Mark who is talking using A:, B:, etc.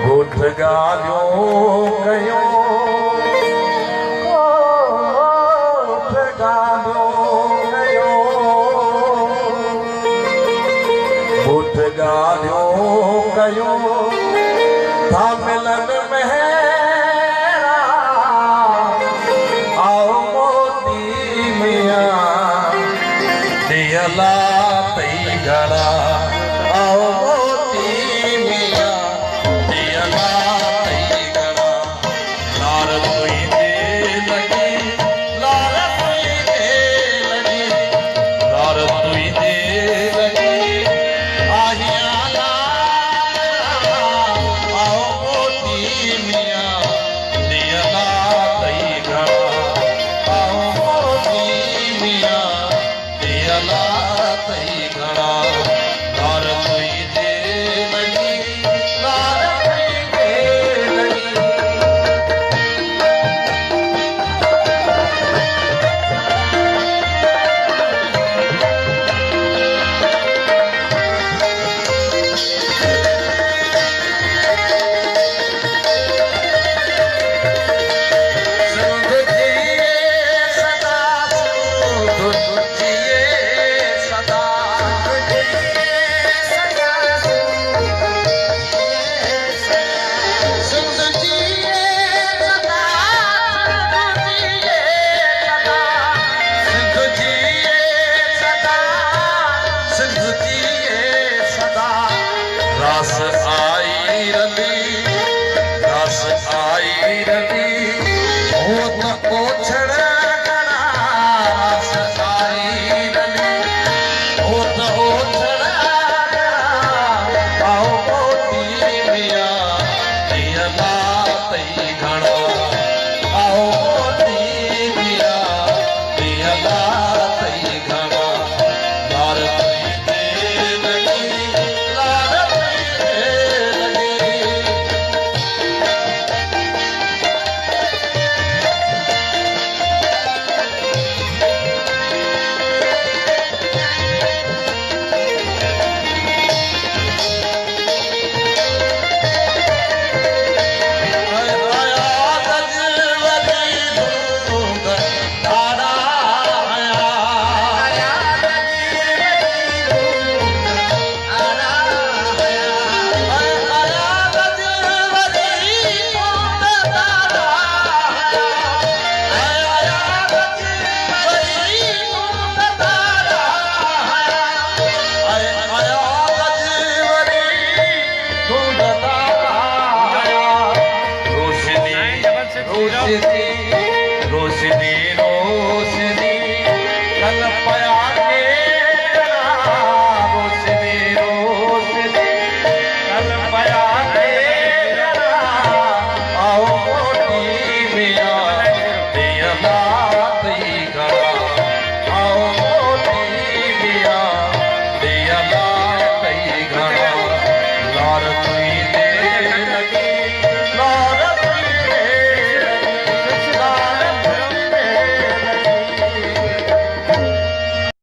A: गोठ ॻाल्हियूं कयूं गोठ ॻाल्हियूं कयूं गोठ ॻाल्हियूं कयूं था मिलन मेरा आओ मोती मियां दियला तई घड़ा आओ मोती मियां दियला तई घड़ा लार तुई दे लगी लार तुई दे लगी लार तुई दे लगी आहिया आओ मोती मियां दियला तई घड़ा आओ मोती मियां दियला तई घड़ा लार तुई दे लगी लार तुई दे लगी सिंध जिए सदा सिंध जिए सदा सिंध जिए सदा सिंध जिए सदा सिंध जिए सदा रास आई रली रास आई रली हो त ओछड़ घड़ा रास आई रली हो त ओछड़ घड़ा आओ मोती मियां दियला तई घड़ा आओ मोती मियां दियला तई घड़ा लार तुई दे लगी लार तुई दे लगी रोशनी रोशनी कल पया तेरा रोशनी रोशनी कल पया तेरा आओ मोती मियां दियला तई घड़ा आओ मोती मियां दियला तई घड़ा लार तुई